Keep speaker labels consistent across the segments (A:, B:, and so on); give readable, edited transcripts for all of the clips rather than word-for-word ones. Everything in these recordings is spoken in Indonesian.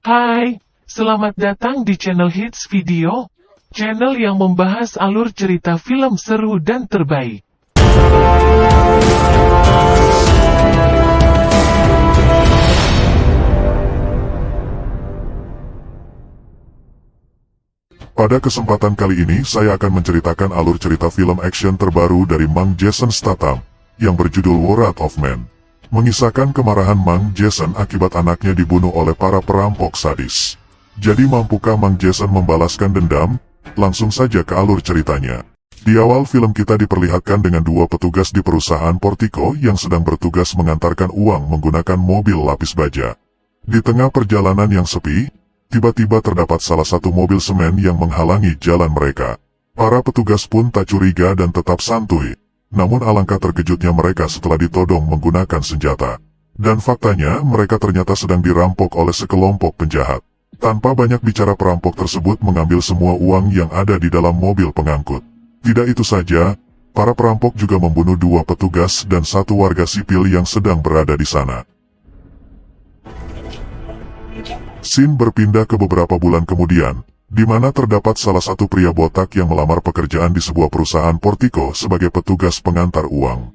A: Hai, selamat datang di channel Hits Video, channel yang membahas alur cerita film seru dan terbaik.
B: Pada kesempatan kali ini saya akan menceritakan alur cerita film action terbaru dari Mang Jason Statham, yang berjudul Wrath of Man. Mengisahkan kemarahan Mang Jason akibat anaknya dibunuh oleh para perampok sadis. Jadi mampukah Mang Jason membalaskan dendam? Langsung saja ke alur ceritanya. Di awal film kita diperlihatkan dengan dua petugas di perusahaan Portico yang sedang bertugas mengantarkan uang menggunakan mobil lapis baja. Di tengah perjalanan yang sepi, tiba-tiba terdapat salah satu mobil semen yang menghalangi jalan mereka. Para petugas pun tak curiga dan tetap santuy. Namun alangkah terkejutnya mereka setelah ditodong menggunakan senjata. Dan faktanya mereka ternyata sedang dirampok oleh sekelompok penjahat. Tanpa banyak bicara perampok tersebut mengambil semua uang yang ada di dalam mobil pengangkut. Tidak itu saja, para perampok juga membunuh dua petugas dan satu warga sipil yang sedang berada di sana. Scene berpindah ke beberapa bulan kemudian, di mana terdapat salah satu pria botak yang melamar pekerjaan di sebuah perusahaan Portico sebagai petugas pengantar uang.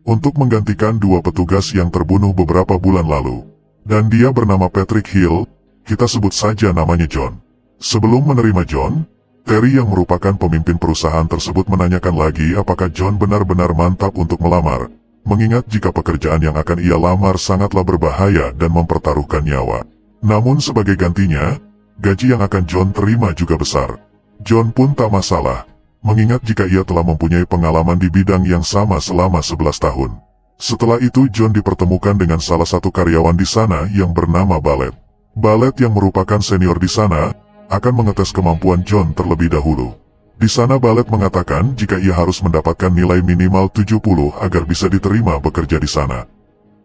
B: Untuk menggantikan dua petugas yang terbunuh beberapa bulan lalu. Dan dia bernama Patrick Hill, kita sebut saja namanya John. Sebelum menerima John, Terry yang merupakan pemimpin perusahaan tersebut menanyakan lagi apakah John benar-benar mantap untuk melamar, mengingat jika pekerjaan yang akan ia lamar sangatlah berbahaya dan mempertaruhkan nyawa. Namun sebagai gantinya, gaji yang akan John terima juga besar. John pun tak masalah, mengingat jika ia telah mempunyai pengalaman di bidang yang sama selama 11 tahun. Setelah itu John dipertemukan dengan salah satu karyawan di sana yang bernama Ballet. Ballet yang merupakan senior di sana, akan mengetes kemampuan John terlebih dahulu. Di sana Ballet mengatakan jika ia harus mendapatkan nilai minimal 70 agar bisa diterima bekerja di sana.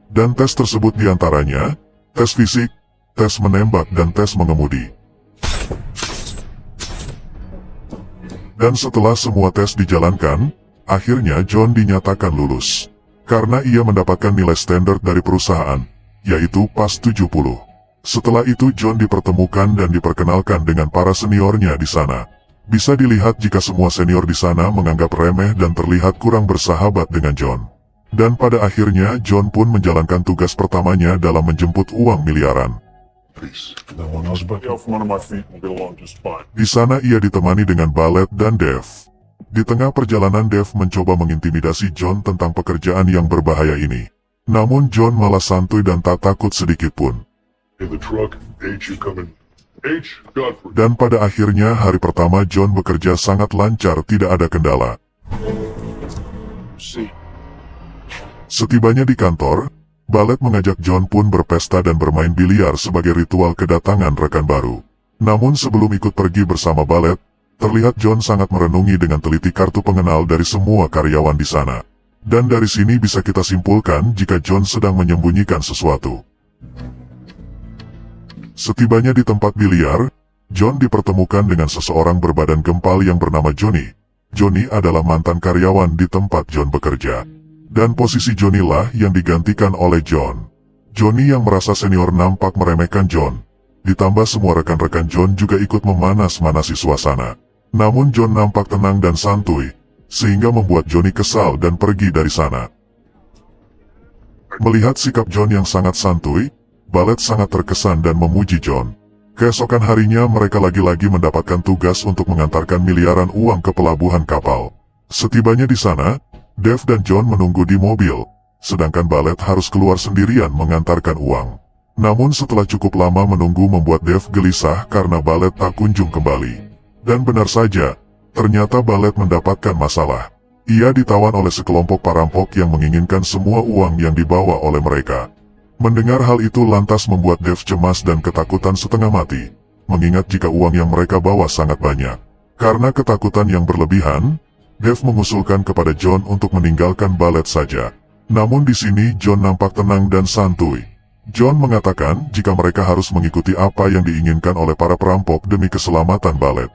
B: Dan tes tersebut diantaranya, tes fisik, tes menembak dan tes mengemudi. Dan setelah semua tes dijalankan, akhirnya John dinyatakan lulus. Karena ia mendapatkan nilai standar dari perusahaan, yaitu pas 70. Setelah itu John dipertemukan dan diperkenalkan dengan para seniornya di sana. Bisa dilihat jika semua senior di sana menganggap remeh dan terlihat kurang bersahabat dengan John. Dan pada akhirnya John pun menjalankan tugas pertamanya dalam menjemput uang miliaran. Di sana ia ditemani dengan Ballet dan Dave. Di tengah perjalanan Dave mencoba mengintimidasi John tentang pekerjaan yang berbahaya ini. Namun John malah santuy dan tak takut sedikitpun. Dan pada akhirnya hari pertama John bekerja sangat lancar, tidak ada kendala. Setibanya di kantor, Ballet mengajak John pun berpesta dan bermain biliar sebagai ritual kedatangan rekan baru. Namun sebelum ikut pergi bersama Ballet, terlihat John sangat merenungi dengan teliti kartu pengenal dari semua karyawan di sana. Dan dari sini bisa kita simpulkan jika John sedang menyembunyikan sesuatu. Setibanya di tempat biliar, John dipertemukan dengan seseorang berbadan gempal yang bernama Johnny. Johnny adalah mantan karyawan di tempat John bekerja. Dan posisi Johnny lah yang digantikan oleh John. Johnny yang merasa senior nampak meremehkan John. Ditambah semua rekan-rekan John juga ikut memanas-manasi suasana. Namun John nampak tenang dan santuy, sehingga membuat Johnny kesal dan pergi dari sana. Melihat sikap John yang sangat santuy, Ballet sangat terkesan dan memuji John. Keesokan harinya mereka lagi-lagi mendapatkan tugas untuk mengantarkan miliaran uang ke pelabuhan kapal. Setibanya di sana, Dave dan John menunggu di mobil, sedangkan Ballet harus keluar sendirian mengantarkan uang. Namun setelah cukup lama menunggu membuat Dave gelisah karena Ballet tak kunjung kembali. Dan benar saja, ternyata Ballet mendapatkan masalah. Ia ditawan oleh sekelompok perampok yang menginginkan semua uang yang dibawa oleh mereka. Mendengar hal itu lantas membuat Dave cemas dan ketakutan setengah mati, mengingat jika uang yang mereka bawa sangat banyak. Karena ketakutan yang berlebihan, Dave mengusulkan kepada John untuk meninggalkan Ballet saja. Namun di sini John nampak tenang dan santuy. John mengatakan jika mereka harus mengikuti apa yang diinginkan oleh para perampok demi keselamatan Ballet.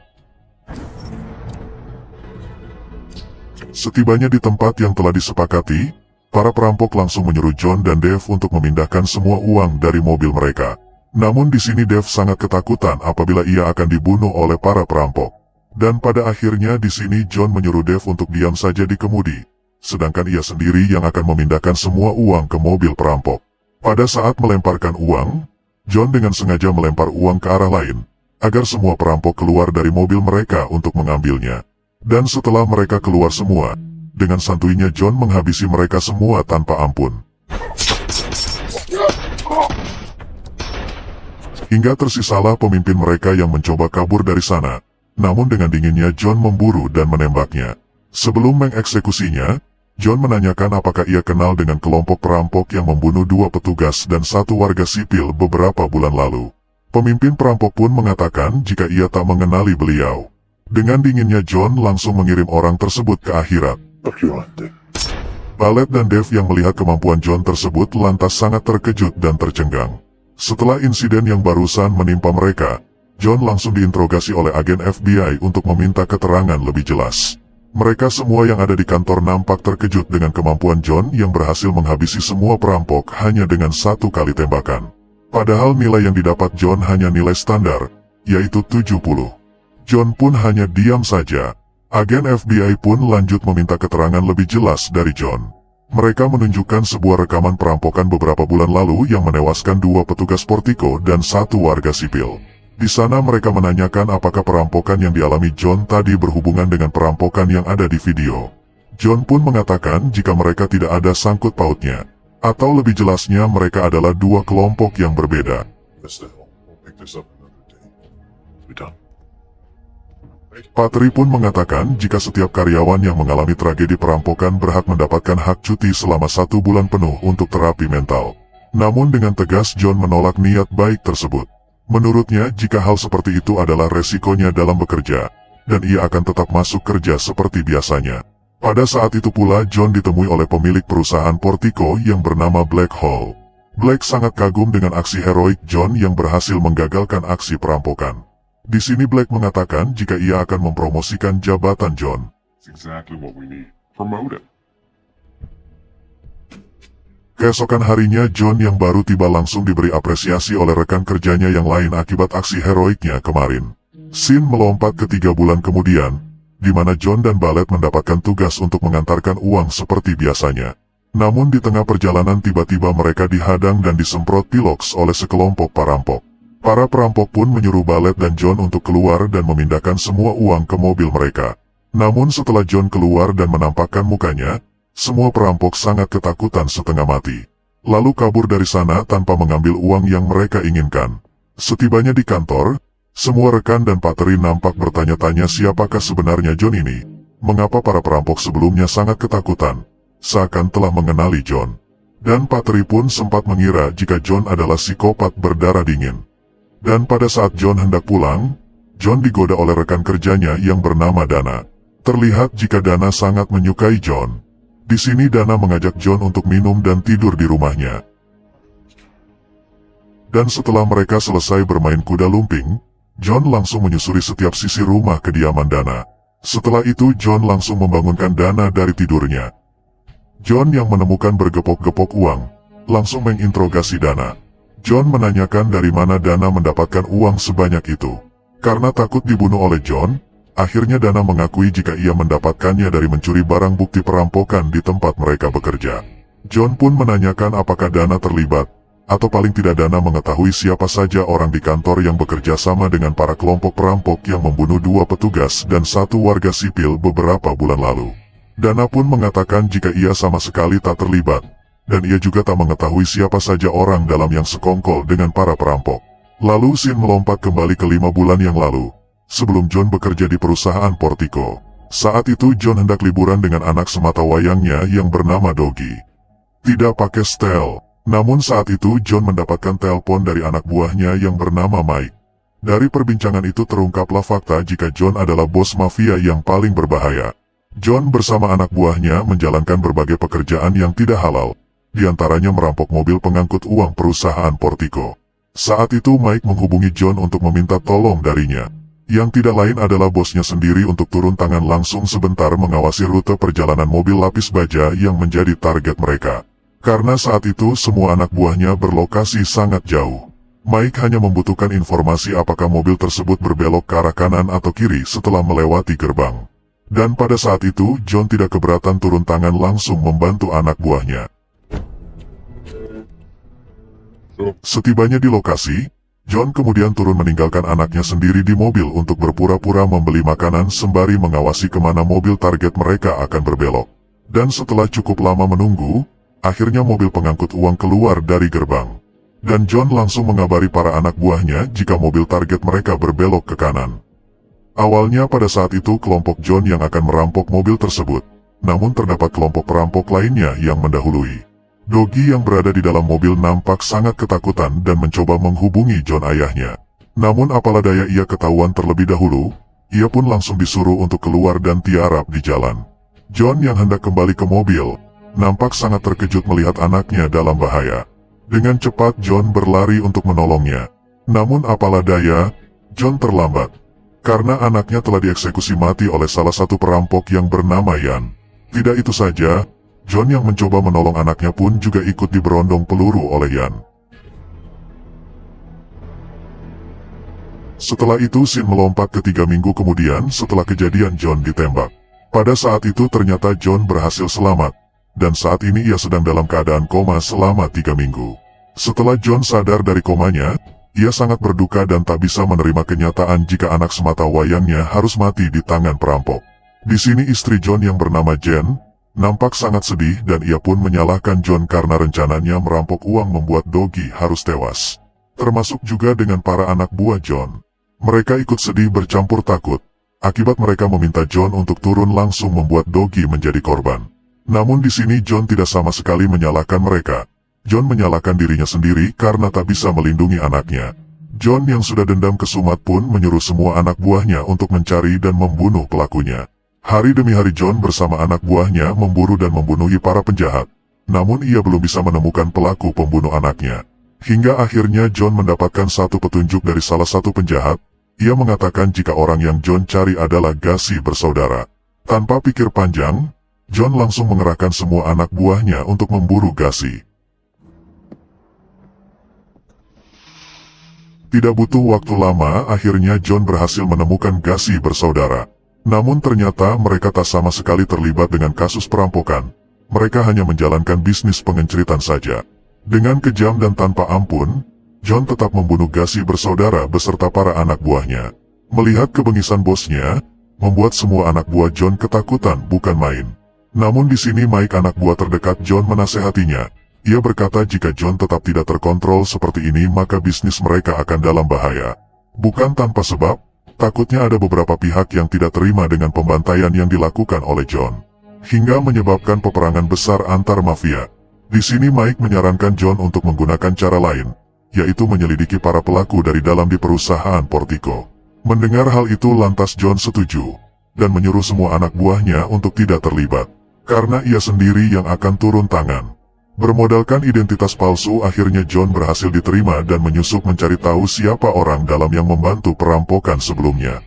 B: Setibanya di tempat yang telah disepakati, para perampok langsung menyuruh John dan Dave untuk memindahkan semua uang dari mobil mereka. Namun di sini Dev sangat ketakutan apabila ia akan dibunuh oleh para perampok. Dan pada akhirnya di sini John menyuruh Dev untuk diam saja di kemudi, sedangkan ia sendiri yang akan memindahkan semua uang ke mobil perampok. Pada saat melemparkan uang, John dengan sengaja melempar uang ke arah lain, agar semua perampok keluar dari mobil mereka untuk mengambilnya. Dan setelah mereka keluar semua, dengan santuinya John menghabisi mereka semua tanpa ampun. Hingga tersisalah pemimpin mereka yang mencoba kabur dari sana. Namun dengan dinginnya John memburu dan menembaknya. Sebelum mengeksekusinya, John menanyakan apakah ia kenal dengan kelompok perampok yang membunuh 2 petugas dan 1 warga sipil beberapa bulan lalu. Pemimpin perampok pun mengatakan jika ia tak mengenali beliau. Dengan dinginnya John langsung mengirim orang tersebut ke akhirat. Ballet dan Dev yang melihat kemampuan John tersebut lantas sangat terkejut dan tercengang. Setelah insiden yang barusan menimpa mereka, John langsung diinterogasi oleh agen FBI untuk meminta keterangan lebih jelas. Mereka semua yang ada di kantor nampak terkejut dengan kemampuan John yang berhasil menghabisi semua perampok hanya dengan 1 kali tembakan. Padahal nilai yang didapat John hanya nilai standar, yaitu 70. John pun hanya diam saja. Agen FBI pun lanjut meminta keterangan lebih jelas dari John. Mereka menunjukkan sebuah rekaman perampokan beberapa bulan lalu yang menewaskan 2 petugas Portico dan 1 warga sipil. Di sana mereka menanyakan apakah perampokan yang dialami John tadi berhubungan dengan perampokan yang ada di video. John pun mengatakan jika mereka tidak ada sangkut pautnya. Atau lebih jelasnya mereka adalah 2 kelompok yang berbeda. Patri pun mengatakan jika setiap karyawan yang mengalami tragedi perampokan berhak mendapatkan hak cuti selama 1 bulan penuh untuk terapi mental. Namun dengan tegas John menolak niat baik tersebut. Menurutnya jika hal seperti itu adalah resikonya dalam bekerja, dan ia akan tetap masuk kerja seperti biasanya. Pada saat itu pula John ditemui oleh pemilik perusahaan Portico yang bernama Black Hall. Black sangat kagum dengan aksi heroik John yang berhasil menggagalkan aksi perampokan. Di sini Black mengatakan jika ia akan mempromosikan jabatan John. Keesokan harinya John yang baru tiba langsung diberi apresiasi oleh rekan kerjanya yang lain akibat aksi heroiknya kemarin. Scene melompat ke 3 bulan kemudian, di mana John dan Ballet mendapatkan tugas untuk mengantarkan uang seperti biasanya. Namun di tengah perjalanan tiba-tiba mereka dihadang dan disemprot piloks oleh sekelompok perampok. Para perampok pun menyuruh Ballet dan John untuk keluar dan memindahkan semua uang ke mobil mereka. Namun setelah John keluar dan menampakkan mukanya, semua perampok sangat ketakutan setengah mati. Lalu kabur dari sana tanpa mengambil uang yang mereka inginkan. Setibanya di kantor, semua rekan dan Patri nampak bertanya-tanya siapakah sebenarnya John ini. Mengapa para perampok sebelumnya sangat ketakutan, seakan telah mengenali John. Dan Patri pun sempat mengira jika John adalah psikopat berdarah dingin. Dan pada saat John hendak pulang, John digoda oleh rekan kerjanya yang bernama Dana. Terlihat jika Dana sangat menyukai John. Di sini Dana mengajak John untuk minum dan tidur di rumahnya. Dan setelah mereka selesai bermain kuda lumping, John langsung menyusuri setiap sisi rumah kediaman Dana. Setelah itu John langsung membangunkan Dana dari tidurnya. John yang menemukan bergepok-gepok uang, langsung menginterogasi Dana. John menanyakan dari mana Dana mendapatkan uang sebanyak itu. Karena takut dibunuh oleh John, akhirnya Dana mengakui jika ia mendapatkannya dari mencuri barang bukti perampokan di tempat mereka bekerja. John pun menanyakan apakah Dana terlibat, atau paling tidak Dana mengetahui siapa saja orang di kantor yang bekerja sama dengan para kelompok perampok yang membunuh 2 petugas dan 1 warga sipil beberapa bulan lalu. Dana pun mengatakan jika ia sama sekali tak terlibat, dan ia juga tak mengetahui siapa saja orang dalam yang sekongkol dengan para perampok. Lalu scene melompat kembali ke 5 bulan yang lalu. Sebelum John bekerja di perusahaan Portico. Saat itu John hendak liburan dengan anak sematawayangnya yang bernama Doggy. Tidak pakai setel. Namun saat itu John mendapatkan telepon dari anak buahnya yang bernama Mike. Dari perbincangan itu terungkaplah fakta jika John adalah bos mafia yang paling berbahaya. John bersama anak buahnya menjalankan berbagai pekerjaan yang tidak halal. Di antaranya merampok mobil pengangkut uang perusahaan Portico. Saat itu Mike menghubungi John untuk meminta tolong darinya. Yang tidak lain adalah bosnya sendiri untuk turun tangan langsung sebentar mengawasi rute perjalanan mobil lapis baja yang menjadi target mereka. Karena saat itu semua anak buahnya berlokasi sangat jauh. Mike hanya membutuhkan informasi apakah mobil tersebut berbelok ke arah kanan atau kiri setelah melewati gerbang. Dan pada saat itu, John tidak keberatan turun tangan langsung membantu anak buahnya. Setibanya di lokasi, John kemudian turun meninggalkan anaknya sendiri di mobil untuk berpura-pura membeli makanan sembari mengawasi kemana mobil target mereka akan berbelok. Dan setelah cukup lama menunggu, akhirnya mobil pengangkut uang keluar dari gerbang. Dan John langsung mengabari para anak buahnya jika mobil target mereka berbelok ke kanan. Awalnya pada saat itu kelompok John yang akan merampok mobil tersebut, namun terdapat kelompok perampok lainnya yang mendahului. Doggy yang berada di dalam mobil nampak sangat ketakutan dan mencoba menghubungi John ayahnya. Namun apalah daya ia ketahuan terlebih dahulu, ia pun langsung disuruh untuk keluar dan tiarap di jalan. John yang hendak kembali ke mobil, nampak sangat terkejut melihat anaknya dalam bahaya. Dengan cepat John berlari untuk menolongnya. Namun apalah daya, John terlambat. Karena anaknya telah dieksekusi mati oleh salah satu perampok yang bernama Yan. Tidak itu saja, John yang mencoba menolong anaknya pun juga ikut diberondong peluru oleh Yan. Setelah itu Sin melompat ke 3 minggu kemudian setelah kejadian John ditembak. Pada saat itu ternyata John berhasil selamat, dan saat ini ia sedang dalam keadaan koma selama 3 minggu. Setelah John sadar dari komanya, ia sangat berduka dan tak bisa menerima kenyataan jika anak semata wayangnya harus mati di tangan perampok. Di sini istri John yang bernama Jen nampak sangat sedih dan ia pun menyalahkan John karena rencananya merampok uang membuat Doggy harus tewas. Termasuk juga dengan para anak buah John. Mereka ikut sedih bercampur takut, akibat mereka meminta John untuk turun langsung membuat Doggy menjadi korban. Namun di sini John tidak sama sekali menyalahkan mereka. John menyalahkan dirinya sendiri karena tak bisa melindungi anaknya. John yang sudah dendam kesumat pun menyuruh semua anak buahnya untuk mencari dan membunuh pelakunya. Hari demi hari John bersama anak buahnya memburu dan membunuhi para penjahat. Namun ia belum bisa menemukan pelaku pembunuh anaknya. Hingga akhirnya John mendapatkan satu petunjuk dari salah satu penjahat. Ia mengatakan jika orang yang John cari adalah Gassi bersaudara. Tanpa pikir panjang, John langsung mengerahkan semua anak buahnya untuk memburu Gassi. Tidak butuh waktu lama, akhirnya John berhasil menemukan Gassi bersaudara. Namun ternyata mereka tak sama sekali terlibat dengan kasus perampokan. Mereka hanya menjalankan bisnis pengenceritan saja. Dengan kejam dan tanpa ampun, John tetap membunuh Gassi bersaudara beserta para anak buahnya. Melihat kebengisan bosnya, membuat semua anak buah John ketakutan bukan main. Namun di sini Mike anak buah terdekat John menasehatinya. Ia berkata jika John tetap tidak terkontrol seperti ini maka bisnis mereka akan dalam bahaya. Bukan tanpa sebab, takutnya ada beberapa pihak yang tidak terima dengan pembantaian yang dilakukan oleh John. Hingga menyebabkan peperangan besar antar mafia. Di sini Mike menyarankan John untuk menggunakan cara lain, yaitu menyelidiki para pelaku dari dalam di perusahaan Portico. Mendengar hal itu lantas John setuju, dan menyuruh semua anak buahnya untuk tidak terlibat. Karena ia sendiri yang akan turun tangan. Bermodalkan identitas palsu akhirnya John berhasil diterima dan menyusup mencari tahu siapa orang dalam yang membantu perampokan sebelumnya.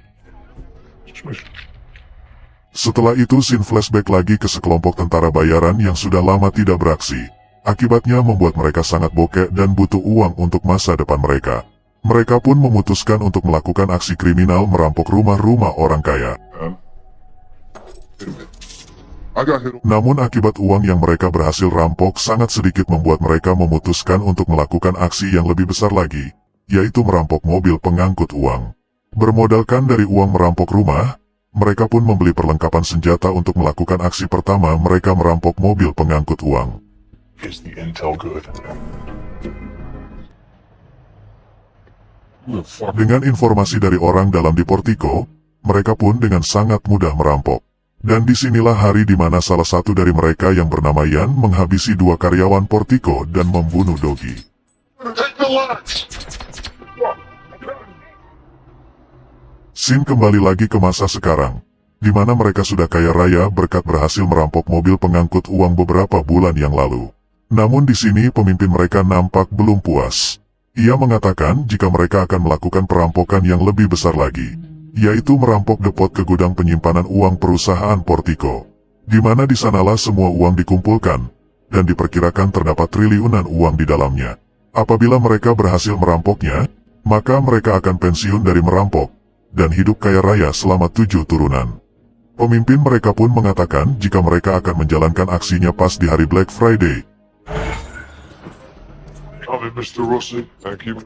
B: Setelah itu Sin flashback lagi ke sekelompok tentara bayaran yang sudah lama tidak beraksi. Akibatnya membuat mereka sangat bokeh dan butuh uang untuk masa depan mereka. Mereka pun memutuskan untuk melakukan aksi kriminal merampok rumah-rumah orang kaya. Namun akibat uang yang mereka berhasil rampok sangat sedikit membuat mereka memutuskan untuk melakukan aksi yang lebih besar lagi, yaitu merampok mobil pengangkut uang. Bermodalkan dari uang merampok rumah, mereka pun membeli perlengkapan senjata untuk melakukan aksi pertama mereka merampok mobil pengangkut uang. Dengan informasi dari orang dalam di Portico, mereka pun dengan sangat mudah merampok. Dan disinilah hari di mana salah satu dari mereka yang bernama Yan menghabisi 2 karyawan Portico dan membunuh Doggy. Sin kembali lagi ke masa sekarang, di mana mereka sudah kaya raya berkat berhasil merampok mobil pengangkut uang beberapa bulan yang lalu. Namun di sini pemimpin mereka nampak belum puas. Ia mengatakan jika mereka akan melakukan perampokan yang lebih besar lagi, yaitu merampok depot ke gudang penyimpanan uang perusahaan Portico, di mana di sanalah semua uang dikumpulkan, dan diperkirakan terdapat triliunan uang di dalamnya. Apabila mereka berhasil merampoknya, maka mereka akan pensiun dari merampok, dan hidup kaya raya selama 7 turunan. Pemimpin mereka pun mengatakan jika mereka akan menjalankan aksinya pas di hari Black Friday.
C: Mr. Rossi, thank you.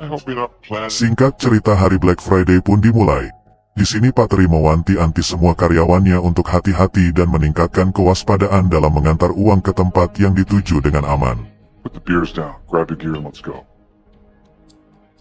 C: I hope you're not planning.
B: Singkat cerita, hari Black Friday pun dimulai. Di sini Pak Teri mewanti-wanti semua karyawannya untuk hati-hati dan meningkatkan kewaspadaan dalam mengantar uang ke tempat yang dituju dengan aman.
C: Put the beers down, grab your gear and let's go.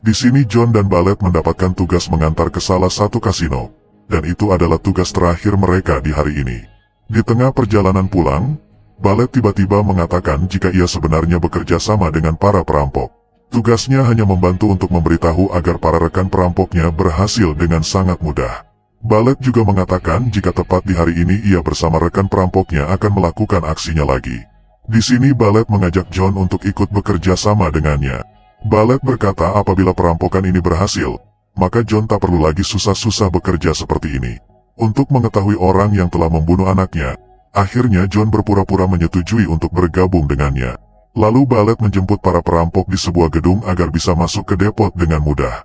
B: Di sini John dan Ballet mendapatkan tugas mengantar ke salah satu kasino, dan itu adalah tugas terakhir mereka di hari ini. Di tengah perjalanan pulang, Ballet tiba-tiba mengatakan jika ia sebenarnya bekerja sama dengan para perampok. Tugasnya hanya membantu untuk memberitahu agar para rekan perampoknya berhasil dengan sangat mudah. Ballet juga mengatakan jika tepat di hari ini ia bersama rekan perampoknya akan melakukan aksinya lagi. Di sini Ballet mengajak John untuk ikut bekerja sama dengannya. Ballet berkata apabila perampokan ini berhasil, maka John tak perlu lagi susah-susah bekerja seperti ini. Untuk mengetahui orang yang telah membunuh anaknya, akhirnya John berpura-pura menyetujui untuk bergabung dengannya. Lalu Ballet menjemput para perampok di sebuah gedung agar bisa masuk ke depot dengan mudah.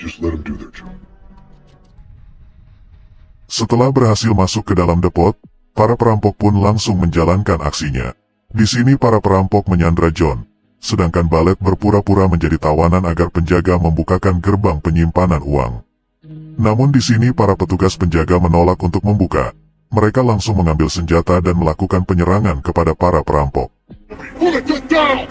C: Just let them do their job.
B: Setelah berhasil masuk ke dalam depot, para perampok pun langsung menjalankan aksinya. Di sini para perampok menyandra John, sedangkan Ballet berpura-pura menjadi tawanan agar penjaga membukakan gerbang penyimpanan uang. Namun di sini para petugas penjaga menolak untuk membuka. Mereka langsung mengambil senjata dan melakukan penyerangan kepada para perampok.
C: Pull it down!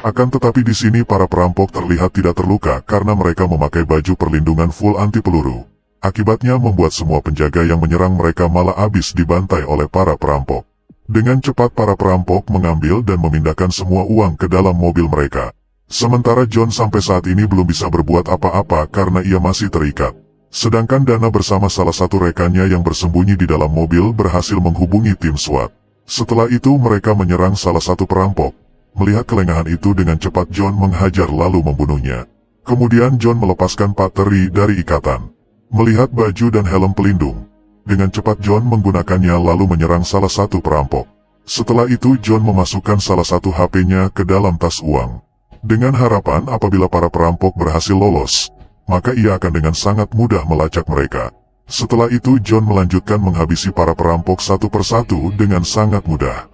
B: Akan tetapi di sini para perampok terlihat tidak terluka karena mereka memakai baju perlindungan full anti peluru. Akibatnya membuat semua penjaga yang menyerang mereka malah habis dibantai oleh para perampok. Dengan cepat para perampok mengambil dan memindahkan semua uang ke dalam mobil mereka. Sementara John sampai saat ini belum bisa berbuat apa-apa karena ia masih terikat. Sedangkan Dana bersama salah satu rekannya yang bersembunyi di dalam mobil berhasil menghubungi tim SWAT. Setelah itu mereka menyerang salah satu perampok. Melihat kelengahan itu dengan cepat John menghajar lalu membunuhnya. Kemudian John melepaskan Pak Teri dari ikatan. Melihat baju dan helm pelindung, dengan cepat John menggunakannya lalu menyerang salah satu perampok. Setelah itu John memasukkan salah satu HP-nya ke dalam tas uang. Dengan harapan apabila para perampok berhasil lolos, maka ia akan dengan sangat mudah melacak mereka. Setelah itu John melanjutkan menghabisi para perampok satu persatu dengan sangat mudah.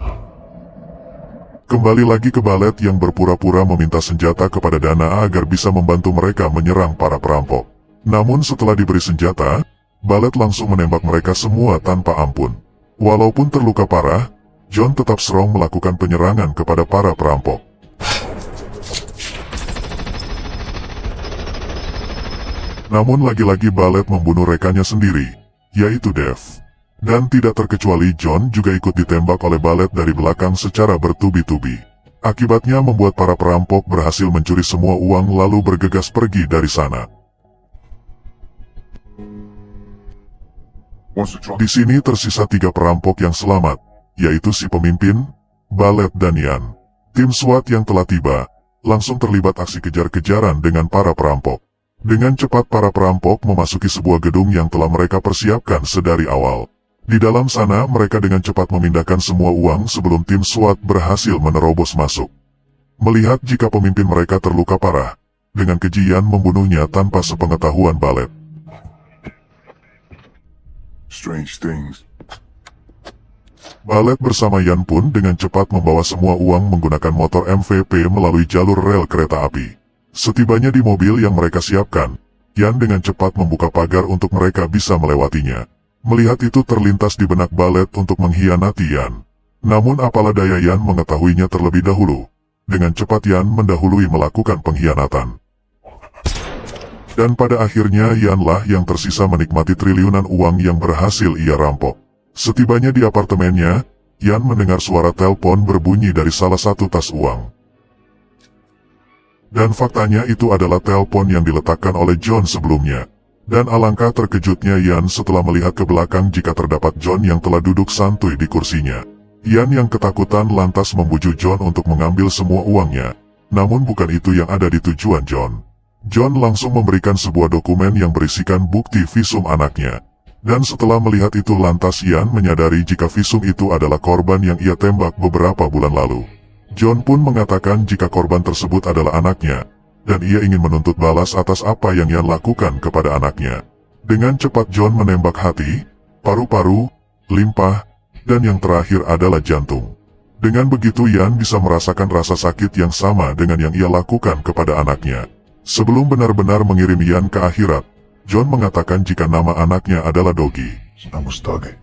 B: Kembali lagi ke Ballet yang berpura-pura meminta senjata kepada Dana agar bisa membantu mereka menyerang para perampok. Namun setelah diberi senjata, Ballet langsung menembak mereka semua tanpa ampun. Walaupun terluka parah, John tetap strong melakukan penyerangan kepada para perampok. Namun lagi-lagi Ballet membunuh rekannya sendiri, yaitu Dave. Dan tidak terkecuali John juga ikut ditembak oleh Ballet dari belakang secara bertubi-tubi. Akibatnya membuat para perampok berhasil mencuri semua uang lalu bergegas pergi dari sana. Di sini tersisa 3 perampok yang selamat, yaitu si pemimpin, Ballet dan Ian. Tim SWAT yang telah tiba, langsung terlibat aksi kejar-kejaran dengan para perampok. Dengan cepat para perampok memasuki sebuah gedung yang telah mereka persiapkan sedari awal. Di dalam sana mereka dengan cepat memindahkan semua uang sebelum tim SWAT berhasil menerobos masuk. Melihat jika pemimpin mereka terluka parah, dengan kejian membunuhnya tanpa sepengetahuan Ballet.
C: Strange things.
B: Ballet bersama Ian pun dengan cepat membawa semua uang menggunakan motor MVP melalui jalur rel kereta api. Setibanya di mobil yang mereka siapkan, Ian dengan cepat membuka pagar untuk mereka bisa melewatinya. Melihat itu terlintas di benak Ballet untuk mengkhianati Ian. Namun apalah daya Ian mengetahuinya terlebih dahulu. Dengan cepat Ian mendahului melakukan pengkhianatan. Dan pada akhirnya Ianlah yang tersisa menikmati triliunan uang yang berhasil ia rampok. Setibanya di apartemennya, Ian mendengar suara telepon berbunyi dari salah satu tas uang. Dan faktanya itu adalah telepon yang diletakkan oleh John sebelumnya. Dan alangkah terkejutnya Ian setelah melihat ke belakang jika terdapat John yang telah duduk santuy di kursinya. Ian yang ketakutan lantas membujuk John untuk mengambil semua uangnya. Namun bukan itu yang ada di tujuan John. John langsung memberikan sebuah dokumen yang berisikan bukti visum anaknya. Dan setelah melihat itu lantas Ian menyadari jika visum itu adalah korban yang ia tembak beberapa bulan lalu. John pun mengatakan jika korban tersebut adalah anaknya, dan ia ingin menuntut balas atas apa yang Ian lakukan kepada anaknya. Dengan cepat John menembak hati, paru-paru, limpa, dan yang terakhir adalah jantung. Dengan begitu Ian bisa merasakan rasa sakit yang sama dengan yang ia lakukan kepada anaknya. Sebelum benar-benar mengirim Ian ke akhirat, John mengatakan jika nama anaknya adalah Doggy.
C: Name's Dougie.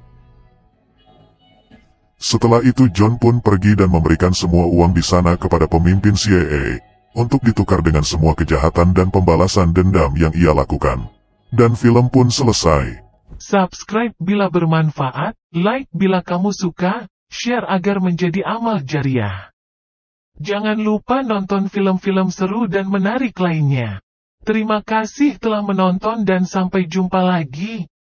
B: Setelah itu John pun pergi dan memberikan semua uang di sana kepada pemimpin CIA, untuk ditukar dengan semua kejahatan dan pembalasan dendam yang ia lakukan. Dan film pun selesai.
A: Subscribe bila bermanfaat, like bila kamu suka, share agar menjadi amal jariah. Jangan lupa nonton film-film seru dan menarik lainnya. Terima kasih telah menonton dan sampai jumpa lagi.